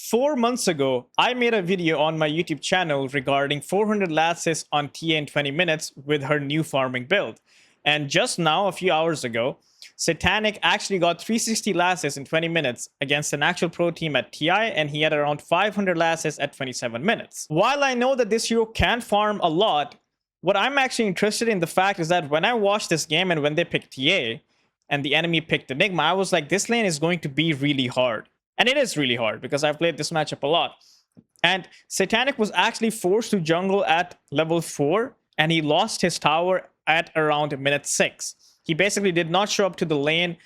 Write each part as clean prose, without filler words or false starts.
4 months ago, I made a video on my YouTube channel regarding 400 lasses on TA in 20 minutes with her new farming build. And just now, a few hours ago, Satanic actually got 360 lasses in 20 minutes against an actual pro team at TI, and he had around 500 lasses at 27 minutes. While I know that this hero can farm a lot, what I'm actually interested in the fact is that when I watched this game and when they picked TA and the enemy picked Enigma, I was like, this lane is going to be really hard. And it is really hard because I've played this matchup a lot. And Satanic was actually forced to jungle at level 4, and he lost his tower at around minute 6. He basically did not show up to the lane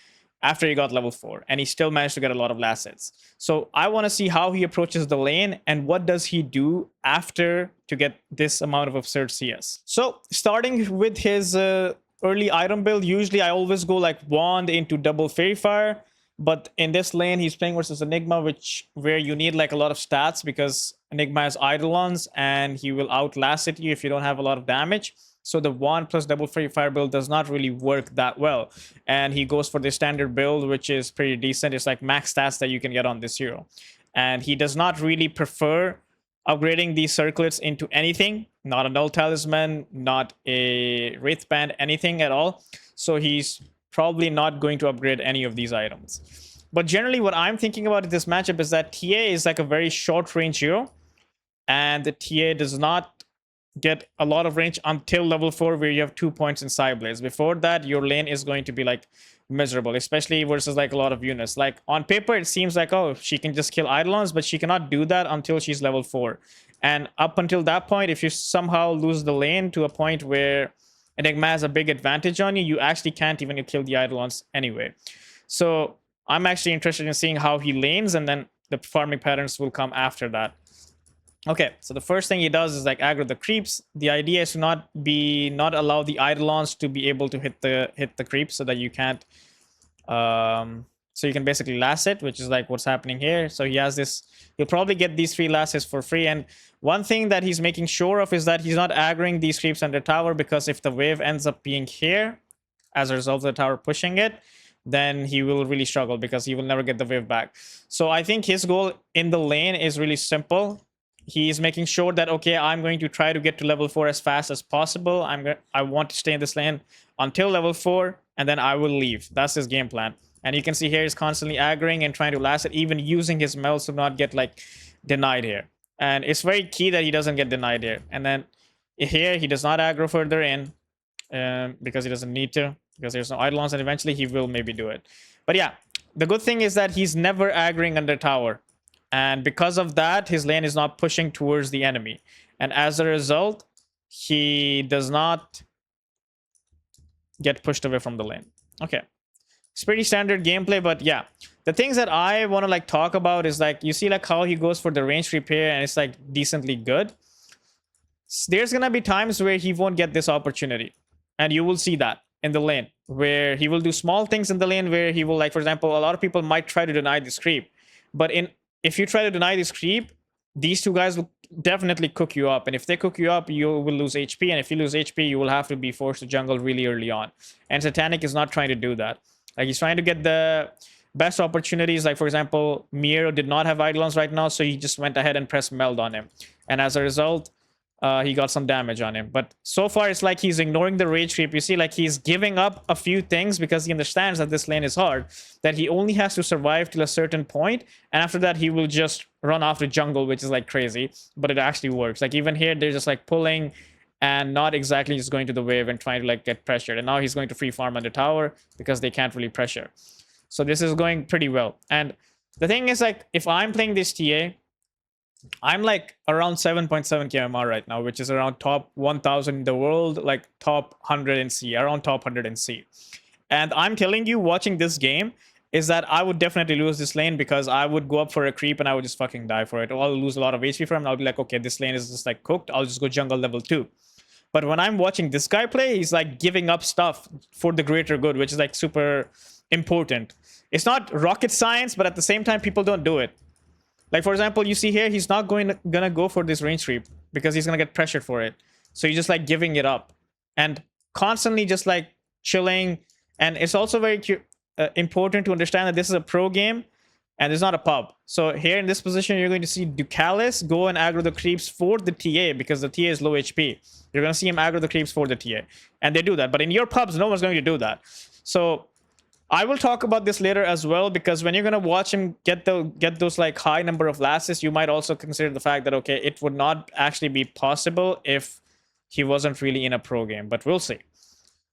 after he got level 4, and he still managed to get a lot of last hits. So I want to see how he approaches the lane and what does he do after to get this amount of absurd CS. So starting with his early item build, usually I always go like Wand into double Fairy Fire. But in this lane, he's playing versus Enigma, where you need like a lot of stats because Enigma has Eidolons and he will outlast it you if you don't have a lot of damage. So the Wand plus double Fairy Fire build does not really work that well. And he goes for the standard build, which is pretty decent. It's like max stats that you can get on this hero. And he does not really prefer upgrading these circlets into anything. Not a Null Talisman, not a Wraith Band, anything at all. So he's probably not going to upgrade any of these items. But generally what I'm thinking about in this matchup is that TA is like a very short range hero, and the TA does not get a lot of range until level 4, where you have 2 points in Psyblades. Before that, your lane is going to be like miserable, especially versus like a lot of units. Like on paper it seems like, oh, she can just kill Eidolons, but she cannot do that until she's level 4. And up until that point, if you somehow lose the lane to a point where Enigma has a big advantage on you, you actually can't even kill the Eidolons anyway. So I'm actually interested in seeing how he lanes, and then the farming patterns will come after that. Okay, so the first thing he does is like aggro the creeps. The idea is to not allow the Eidolons to be able to hit the creeps, so that you can't so you can basically last it, which is like what's happening here. So he has this, he'll probably get these 3 lasses for free. And one thing that he's making sure of is that he's not aggroing these creeps under tower, because if the wave ends up being here as a result of the tower pushing it, then he will really struggle because he will never get the wave back. So I think his goal in the lane is really simple. He's making sure that, okay, I'm going to try to get to level 4 as fast as possible. I want to stay in this lane until level 4, and then I will leave. That's his game plan. And you can see here he's constantly aggroing and trying to last it, even using his melts to not get like denied here. And it's very key that he doesn't get denied here. And then here he does not aggro further in because he doesn't need to, because there's no Eidolons, and eventually he will maybe do it. But yeah, the good thing is that he's never aggroing under tower. And because of that, his lane is not pushing towards the enemy. And as a result, he does not get pushed away from the lane. Okay. It's pretty standard gameplay, but yeah. The things that I want to like talk about is like, you see like how he goes for the range repair and it's like decently good. There's going to be times where he won't get this opportunity. And you will see that in the lane, where he will do small things in the lane where he will, like, for example, a lot of people might try to deny this creep. But if you try to deny this creep, these 2 guys will definitely cook you up. And if they cook you up, you will lose HP. And if you lose HP, you will have to be forced to jungle really early on. And Satanic is not trying to do that. Like, he's trying to get the best opportunities. Like, for example, Miero did not have Eidolons right now, so he just went ahead and pressed Meld on him. And as a result, he got some damage on him. But so far, it's like he's ignoring the rage creep. You see, like, he's giving up a few things because he understands that this lane is hard, that he only has to survive till a certain point, and after that, he will just run off the jungle, which is like crazy, but it actually works. Like, even here, they're just like pulling and not exactly just going to the wave and trying to like get pressured. And now he's going to free farm under tower because they can't really pressure. So this is going pretty well. And the thing is, like, if I'm playing this TA, I'm like around 7.7 KMR right now, which is around top 1000 in the world, like top 100 in C, around top 100 in C. And I'm telling you, watching this game, is that I would definitely lose this lane because I would go up for a creep and I would just fucking die for it. Or I'll lose a lot of HP for him and I'll be like, okay, this lane is just like cooked. I'll just go jungle level 2. But when I'm watching this guy play, he's like giving up stuff for the greater good, which is like super important. It's not rocket science, but at the same time, people don't do it. Like, for example, you see here, he's not gonna go for this range creep because he's gonna get pressured for it. So he's just like giving it up and constantly just like chilling. And it's also very important to understand that this is a pro game, and there's not a pub. So here in this position, you're going to see Ducalis go and aggro the creeps for the TA because the TA is low HP. You're going to see him aggro the creeps for the TA, and they do that. But in your pubs, no one's going to do that. So I will talk about this later as well, because when you're going to watch him get those like high number of lasses, you might also consider the fact that, okay, it would not actually be possible if he wasn't really in a pro game, but we'll see.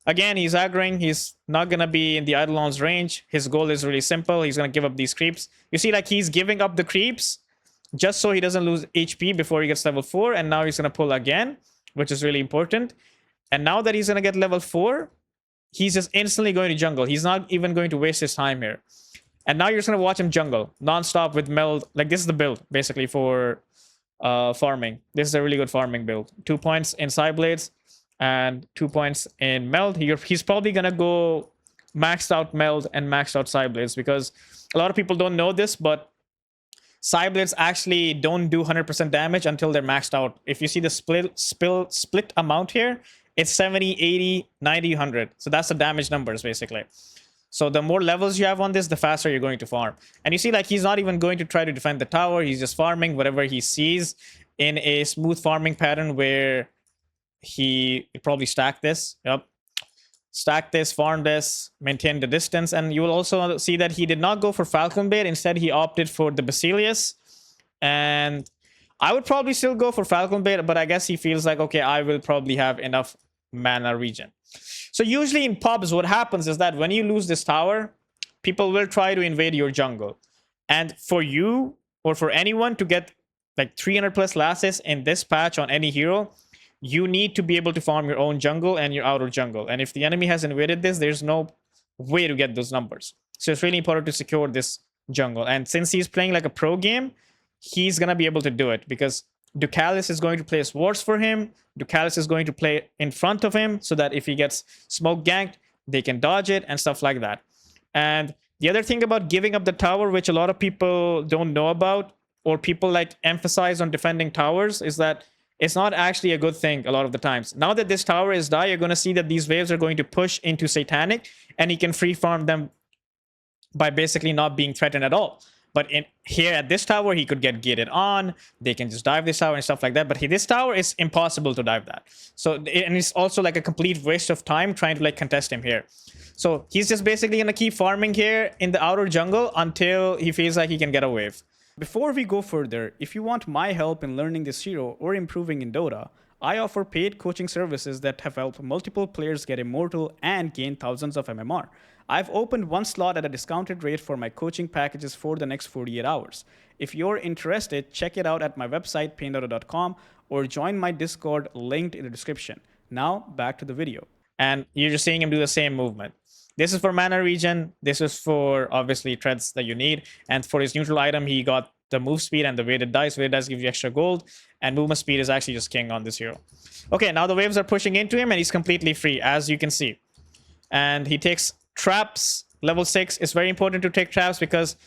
Again, he's aggroing. He's not going to be in the Eidolon's range. His goal is really simple. He's going to give up these creeps. You see, like, he's giving up the creeps just so he doesn't lose HP before he gets level 4. And now he's going to pull again, which is really important. And now that he's going to get level 4, he's just instantly going to jungle. He's not even going to waste his time here. And now you're just going to watch him jungle non-stop with meld. Like, this is the build, basically, for farming. This is a really good farming build. 2 points in side blades and 2 points in meld. He's probably gonna go maxed out meld and maxed out side blades, because a lot of people don't know this, but side blades actually don't do 100% damage until they're maxed out. If you see the split amount here, it's 70, 80, 90, 100. So that's the damage numbers, basically. So the more levels you have on this, the faster you're going to farm. And you see, like, he's not even going to try to defend the tower. He's just farming whatever he sees in a smooth farming pattern where he probably stack this. Yep. Stack this, farm this, maintain the distance. And you will also see that he did not go for Falcon Bait. Instead, he opted for the Basilius. And I would probably still go for Falcon Bait, but I guess he feels like, okay, I will probably have enough mana regen. So usually in pubs, what happens is that when you lose this tower, people will try to invade your jungle. And for you or for anyone to get like 300 plus lasses in this patch on any hero, you need to be able to farm your own jungle and your outer jungle. And if the enemy has invaded this, there's no way to get those numbers. So it's really important to secure this jungle. And since he's playing like a pro game, he's going to be able to do it, because Ducalis is going to place wards for him. Ducalis is going to play in front of him so that if he gets smoke ganked, they can dodge it and stuff like that. And the other thing about giving up the tower, which a lot of people don't know about, or people like emphasize on defending towers, is that it's not actually a good thing a lot of the times. Now that this tower is die, you're going to see that these waves are going to push into Satanic, and he can free farm them by basically not being threatened at all. But in here at this tower, he could get gated on. They can just dive this tower and stuff like that. But this tower is impossible to dive that. So, and it's also like a complete waste of time trying to like contest him here. So he's just basically going to keep farming here in the outer jungle until he feels like he can get a wave. Before we go further, if you want my help in learning this hero or improving in Dota, I offer paid coaching services that have helped multiple players get immortal and gain thousands of MMR. I've opened one slot at a discounted rate for my coaching packages for the next 48 hours. If you're interested, check it out at my website, PainDota.com, or join my Discord linked in the description. Now, back to the video. And you're just seeing him do the same movement. This is for mana regen. This is for, obviously, treads that you need. And for his neutral item, he got the move speed and the weighted dice. Weighted dice give you extra gold. And movement speed is actually just king on this hero. Okay, now the waves are pushing into him, and he's completely free, as you can see. And he takes traps. Level 6. It's very important to take traps because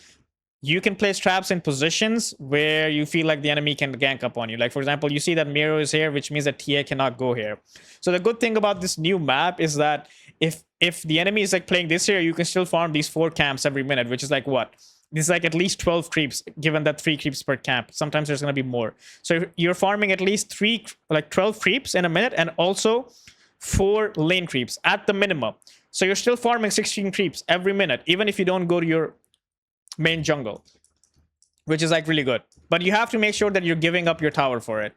you can place traps in positions where you feel like the enemy can gank up on you. Like, for example, you see that Miro is here, which means that TA cannot go here. So the good thing about this new map is that if the enemy is like playing this here, you can still farm these 4 camps every minute, which is like what? This is like at least 12 creeps, given that 3 creeps per camp. Sometimes there's going to be more. So you're farming at least 12 creeps in a minute, and also 4 lane creeps at the minimum. So you're still farming 16 creeps every minute, even if you don't go to your main jungle, which is like really good. But you have to make sure that you're giving up your tower for it.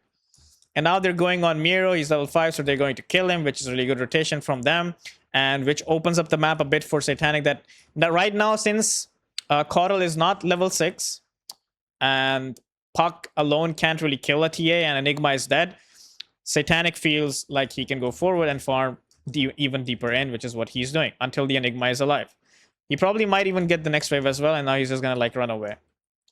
And now they're going on Miro. He's level 5, so they're going to kill him, which is a really good rotation from them, and which opens up the map a bit for Satanic. That right now, since Coddle is not level 6, and Puck alone can't really kill a TA, and Enigma is dead, Satanic feels like he can go forward and farm even deeper in, which is what he's doing until the Enigma is alive. He probably might even get the next wave as well, and now he's just gonna like run away.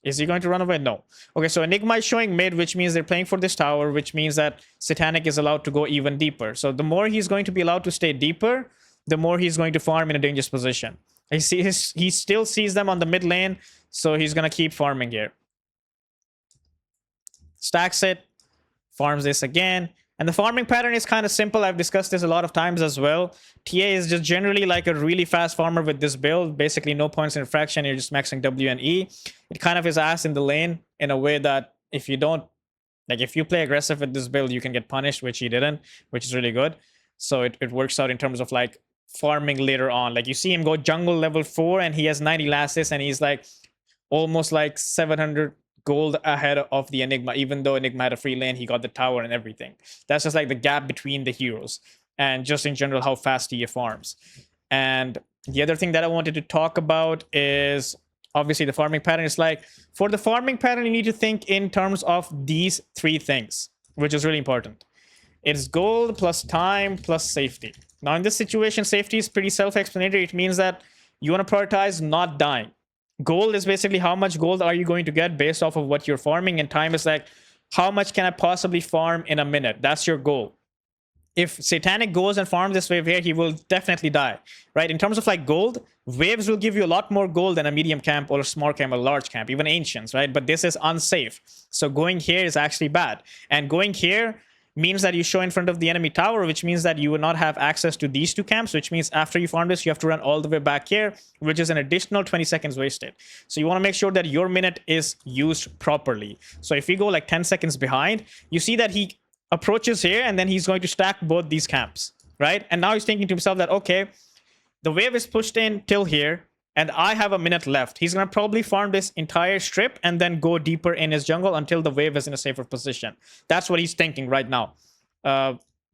Is he going to run away? No. Okay, so Enigma is showing mid, which means they're playing for this tower, which means that Satanic is allowed to go even deeper. So the more he's going to be allowed to stay deeper, the more he's going to farm in a dangerous position. He still sees them on the mid lane, so he's gonna keep farming here. Stacks it, farms this again, And the farming pattern is kind of simple. I've discussed this a lot of times as well. TA is just generally like a really fast farmer with this build. Basically, no points in fraction. You're just maxing W and E. It kind of is ass in the lane in a way that if you don't, like if you play aggressive with this build, you can get punished, which he didn't, which is really good. So it works out in terms of like farming later on. Like you see him go jungle level 4 and he has 90 lasses and he's like almost like 700 gold ahead of the Enigma. Even though Enigma had a free lane, he got the tower and everything. That's just like the gap between the heroes and just in general how fast he farms. And the other thing that I wanted to talk about is obviously the farming pattern. Is like for the farming pattern, you need to think in terms of these 3 things, which is really important. It's gold plus time plus safety. Now in this situation, safety is pretty self-explanatory. It means that you want to prioritize not dying. Gold is basically how much gold are you going to get based off of what you're farming, and time is like how much can I possibly farm in a minute. That's your goal. If Satanic goes and farms this wave here, he will definitely die, right? In terms of like gold, waves will give you a lot more gold than a medium camp or a small camp or a large camp, even ancients, right? But this is unsafe. So going here is actually bad. And going here means that you show in front of the enemy tower, which means that you will not have access to these 2 camps, which means after you farm this, you have to run all the way back here, which is an additional 20 seconds wasted. So you want to make sure that your minute is used properly. So if we go like 10 seconds behind, you see that he approaches here and then he's going to stack both these camps, right? And now he's thinking to himself that, okay, the wave is pushed in till here and I have a minute left. He's going to probably farm this entire strip and then go deeper in his jungle until the wave is in a safer position. That's what he's thinking right now.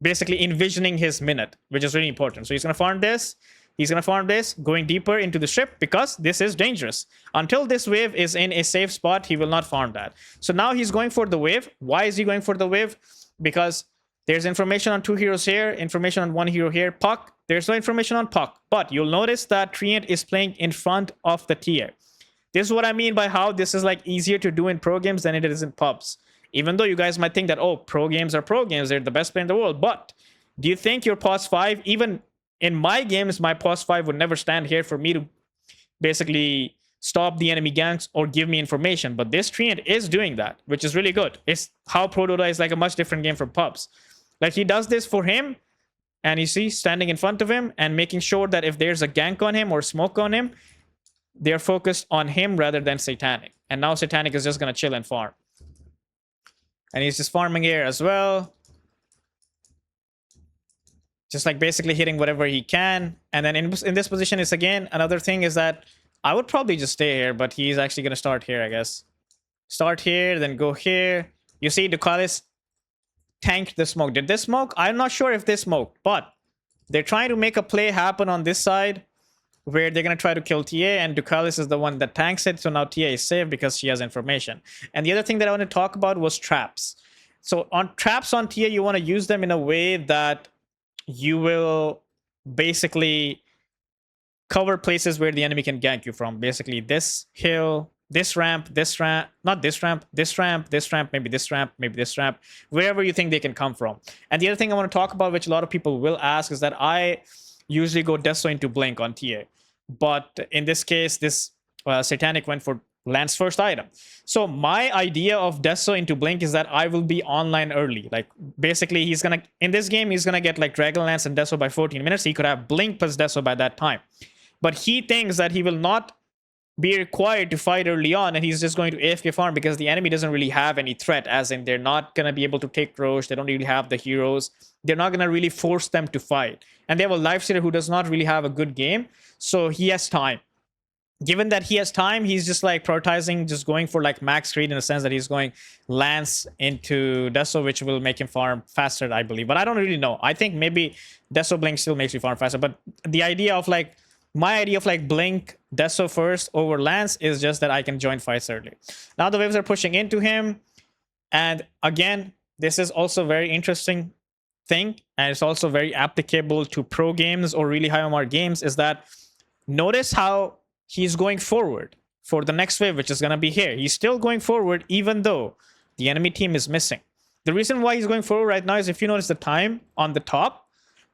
Basically envisioning his minute, which is really important. So he's going to farm this. He's going to farm this, going deeper into the strip because this is dangerous. Until this wave is in a safe spot, he will not farm that. So now he's going for the wave. Why is he going for the wave? Because there's information on 2 heroes here, information on 1 hero here. Puck, there's no information on Puck. But you'll notice that Treant is playing in front of the TA. This is what I mean by how this is like easier to do in pro games than it is in pubs. Even though you guys might think that, oh, pro games are pro games, they're the best player in the world. But do you think your pos 5, even in my games, my pos 5 would never stand here for me to basically stop the enemy ganks or give me information? But this Treant is doing that, which is really good. It's how Pro Dota is like a much different game from pubs. Like he does this for him, and you see standing in front of him and making sure that if there's a gank on him or smoke on him, they're focused on him rather than Satanic. And now Satanic is just going to chill and farm. And he's just farming here as well. Just like basically hitting whatever he can. And then in this position is again, another thing is that I would probably just stay here, but he's actually going to start here, I guess. Start here, then go here. You see Ducalis tanked the smoke. Did they smoke? I'm not sure if they smoked, but they're trying to make a play happen on this side where they're going to try to kill TA, and Ducalis is the one that tanks it. So now TA is safe because she has information. And the other thing that I want to talk about was traps. So on traps on TA, you want to use them in a way that you will basically cover places where the enemy can gank you from. Basically this hill, this ramp, not this ramp, this ramp, this ramp, maybe this ramp, maybe this ramp, wherever you think they can come from. And the other thing I want to talk about, which a lot of people will ask, is that I usually go Deso into Blink on TA. But in this case, this Satanic went for Lance first item. So my idea of Deso into Blink is that I will be online early. Like basically he's gonna, in this game, he's gonna get like Dragon Lance and Deso by 14 minutes. He could have Blink plus Deso by that time. But he thinks that he will not be required to fight early on, and he's just going to AFK farm because the enemy doesn't really have any threat, as in they're not going to be able to take Roche, they don't really have the heroes, they're not going to really force them to fight. And they have a Lifestealer who does not really have a good game, so he has time. Given that he has time, he's just like prioritizing, just going for like max speed in the sense that he's going Lance into Deso, which will make him farm faster, I believe. But I don't really know. I think maybe Deso Blink still makes you farm faster, but the idea of like, my idea of like Blink Deso first over Lance is just that I can join fights early. Now the waves are pushing into him. And again, this is also very interesting thing. And it's also very applicable to pro games or really high MR games, is that notice how he's going forward for the next wave, which is going to be here. He's still going forward even though the enemy team is missing. The reason why he's going forward right now is if you notice the time on the top,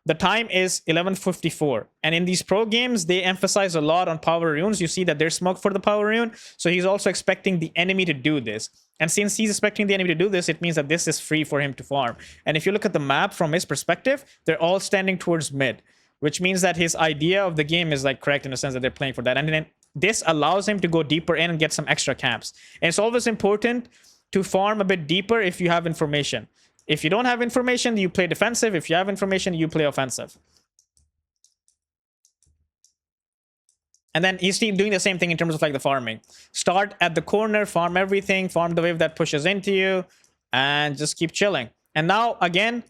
the time is 11:54. And in these pro games, they emphasize a lot on power runes. You see that there's smoke for the power rune. So he's also expecting the enemy to do this. And since he's expecting the enemy to do this, it means that this is free for him to farm. And if you look at the map from his perspective, they're all standing towards mid, which means that his idea of the game is like correct in the sense that they're playing for that. And then this allows him to go deeper in and get some extra camps. And it's always important to farm a bit deeper if you have information. If you don't have information, you play defensive. If you have information, you play offensive. And then he's doing the same thing in terms of like the farming. Start at the corner, farm everything, farm the wave that pushes into you, and just keep chilling. And now, again,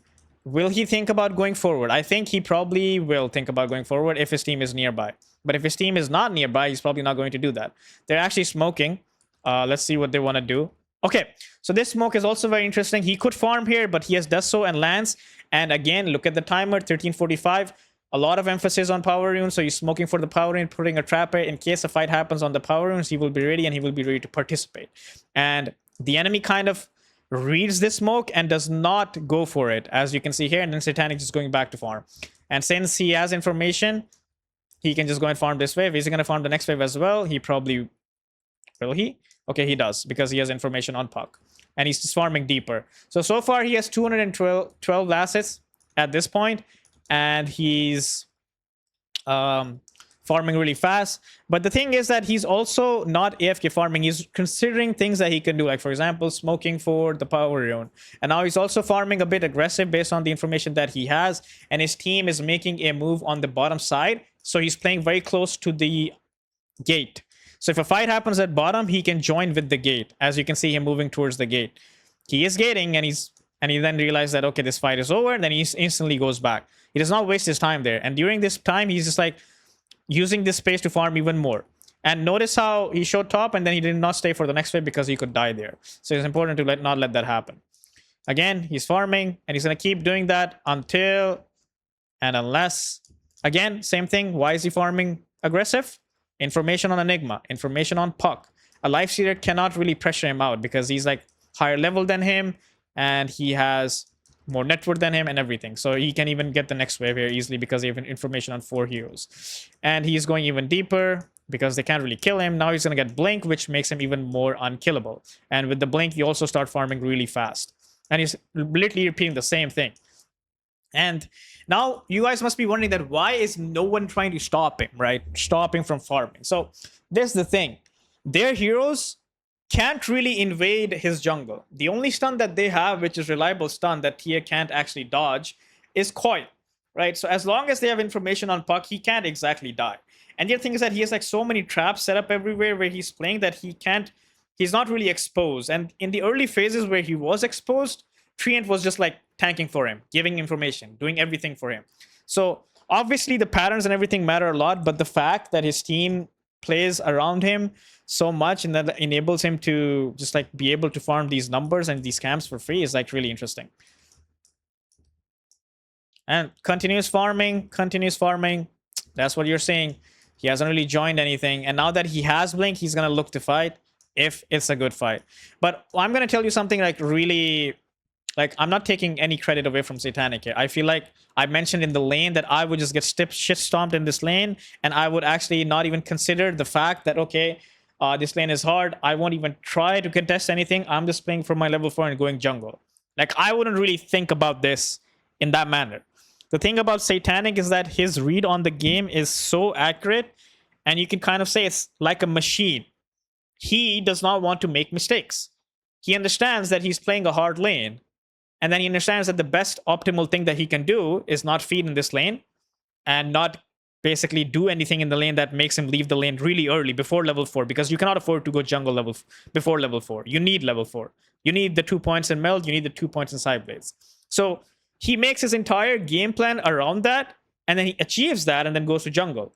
will he think about going forward? I think he probably will think about going forward if his team is nearby. But if his team is not nearby, he's probably not going to do that. They're actually smoking. Let's see what they want to do. Okay, so this smoke is also very interesting. He could farm here, but he has does so and lands. And again, look at the timer, 13:45. A lot of emphasis on power runes. So he's smoking for the power rune, putting a trapper. In case a fight happens on the power runes, he will be ready and he will be ready to participate. And the enemy kind of reads this smoke and does not go for it, as you can see here. And then Satanic is going back to farm. And since he has information, he can just go and farm this wave. Is he going to farm the next wave as well? He probably... Will he? Okay, he does, because he has information on Puck. And he's just farming deeper. So far, he has 212 assets at this point. And he's farming really fast. But the thing is that he's also not AFK farming. He's considering things that he can do. Like, for example, smoking for the power rune. And now he's also farming a bit aggressive based on the information that he has. And his team is making a move on the bottom side. So he's playing very close to the gate. So if a fight happens at bottom, he can join with the gate. As you can see him moving towards the gate. He is gating, and he then realizes that, okay, this fight is over, and then he instantly goes back. He does not waste his time there. And during this time, he's just like using this space to farm even more. And notice how he showed top, and then he did not stay for the next wave because he could die there. So it's important to not let that happen. Again, he's farming, and he's going to keep doing that until and unless... Again, same thing. Why is he farming aggressive? Information on Enigma, information on Puck. A life stealer cannot really pressure him out because he's like higher level than him and he has more net worth than him and everything. So he can even get the next wave here easily because they have information on 4 heroes. And he's going even deeper because they can't really kill him. Now he's going to get Blink, which makes him even more unkillable. And with the Blink, you also start farming really fast. And he's literally repeating the same thing. And now you guys must be wondering that why is no one trying to stop him, right? Stop him from farming. So there's the thing. Their heroes can't really invade his jungle. The only stun that they have, which is reliable stun that Tia can't actually dodge, is Coil, right? So as long as they have information on Puck, he can't exactly die. And the other thing is that he has like so many traps set up everywhere where he's playing that he's not really exposed. And in the early phases where he was exposed, Treant was just like tanking for him, giving information, doing everything for him. So obviously the patterns and everything matter a lot, but the fact that his team plays around him so much and that enables him to just like be able to farm these numbers and these camps for free is like really interesting. And continuous farming. That's what you're saying. He hasn't really joined anything. And now that he has Blink, he's going to look to fight if it's a good fight. But I'm going to tell you something like really... Like, I'm not taking any credit away from Satanic here. I feel like I mentioned in the lane that I would just get shit stomped in this lane, and I would actually not even consider the fact that, okay, this lane is hard. I won't even try to contest anything. I'm just playing for my level 4 and going jungle. Like, I wouldn't really think about this in that manner. The thing about Satanic is that his read on the game is so accurate, and you can kind of say it's like a machine. He does not want to make mistakes. He understands that he's playing a hard lane. And then he understands that the best optimal thing that he can do is not feed in this lane and not basically do anything in the lane that makes him leave the lane really early before level 4, because you cannot afford to go jungle before level 4. You need level 4. You need the 2 points in meld. You need the 2 points in side blades. So he makes his entire game plan around that, and then he achieves that and then goes to jungle.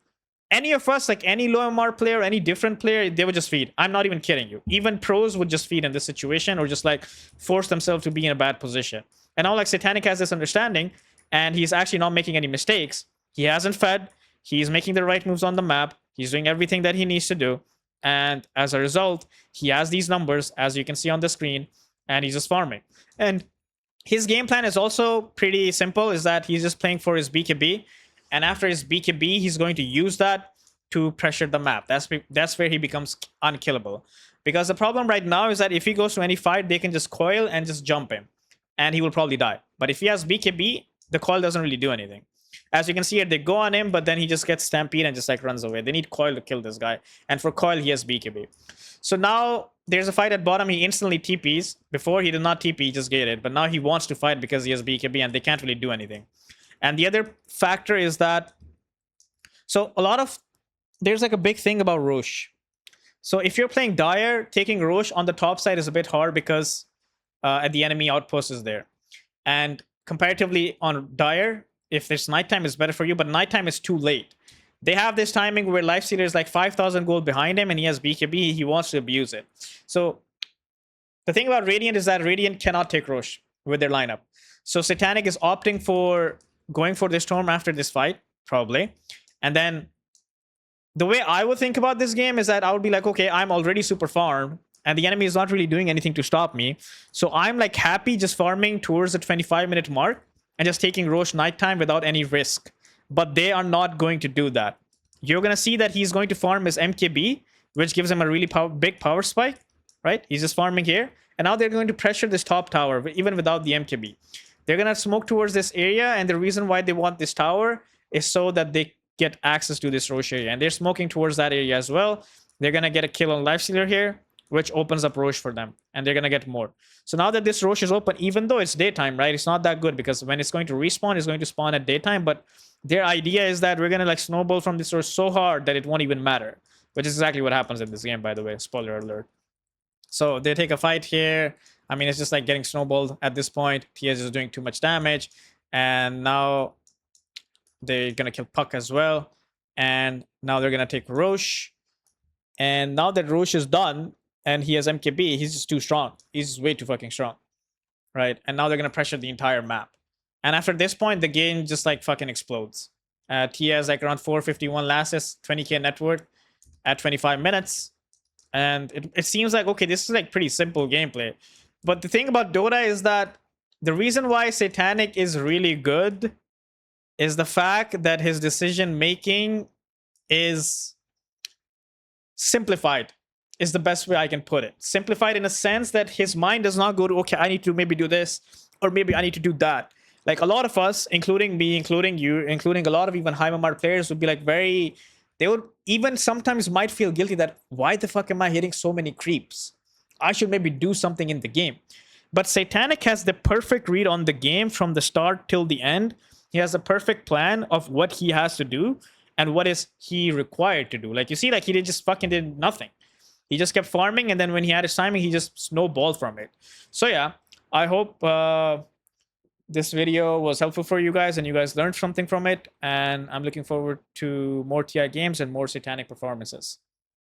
Any of us, like any low MR player, any different player, they would just feed. I'm not even kidding you. Even pros would just feed in this situation or just like force themselves to be in a bad position. And now like Satanic has this understanding and he's actually not making any mistakes. He hasn't fed. He's making the right moves on the map. He's doing everything that he needs to do. And as a result, he has these numbers, as you can see on the screen, and he's just farming. And his game plan is also pretty simple, is that he's just playing for his BKB, and after his BKB, he's going to use that to pressure the map. That's where he becomes unkillable. Because the problem right now is that if he goes to any fight, they can just coil and just jump him, and he will probably die. But if he has BKB, the coil doesn't really do anything. As you can see here, they go on him, but then he just gets stampede and just like runs away. They need coil to kill this guy, and for coil, he has BKB. So now there's a fight at bottom. He instantly TPs. Before, he did not TP, he just gated. But now he wants to fight because he has BKB and they can't really do anything. And the other factor is that, so there's like a big thing about Roche. So if you're playing Dire, taking Roche on the top side is a bit hard because the enemy outpost is there. And comparatively on Dire, if there's nighttime, it's better for you, but nighttime is too late. They have this timing where Lifestealer is like 5,000 gold behind him and he has BKB. He wants to abuse it. So the thing about Radiant is that Radiant cannot take Roche with their lineup. So Satanic is opting for going for this Storm after this fight, probably. And then the way I would think about this game is that I would be like, okay, I'm already super farmed and the enemy is not really doing anything to stop me. So I'm like happy just farming towards the 25-minute mark and just taking Roche nighttime without any risk. But they are not going to do that. You're going to see that he's going to farm his MKB, which gives him a really big power spike, right? He's just farming here. And now they're going to pressure this top tower, even without the MKB. They're going to smoke towards this area, and the reason why they want this tower is so that they get access to this Roche area. And they're smoking towards that area as well. They're going to get a kill on Lifestealer here, which opens up Roche for them. And they're going to get more. So now that this Roche is open, even though it's daytime, right? It's not that good because when it's going to respawn, it's going to spawn at daytime. But their idea is that we're going to like snowball from this source so hard that it won't even matter. Which is exactly what happens in this game, by the way. Spoiler alert. So they take a fight here. I mean, it's just like getting snowballed at this point. TS is doing too much damage. And now they're going to kill Puck as well. And now they're going to take Roche. And now that Roche is done and he has MKB, he's just too strong. He's way too fucking strong. Right? And now they're going to pressure the entire map. And after this point, the game just like fucking explodes. Tia has like around 451 lasses, 20k net worth at 25 minutes. And it seems like, okay, this is like pretty simple gameplay. But the thing about Dota is that the reason why Satanic is really good is the fact that his decision making is simplified, is the best way I can put it. Simplified in a sense that his mind does not go to, okay, I need to maybe do this, or maybe I need to do that. Like a lot of us, including me, including you, including a lot of even high MMR players would be like they would even sometimes might feel guilty that why the fuck am I hitting so many creeps? I should maybe do something in the game. But Satanic has the perfect read on the game from the start till the end. He has a perfect plan of what he has to do and what is he required to do. Like you see, like he just fucking did nothing. He just kept farming, and then when he had his timing, he just snowballed from it. So yeah, I hope this video was helpful for you guys and you guys learned something from it. And I'm looking forward to more TI games and more Satanic performances.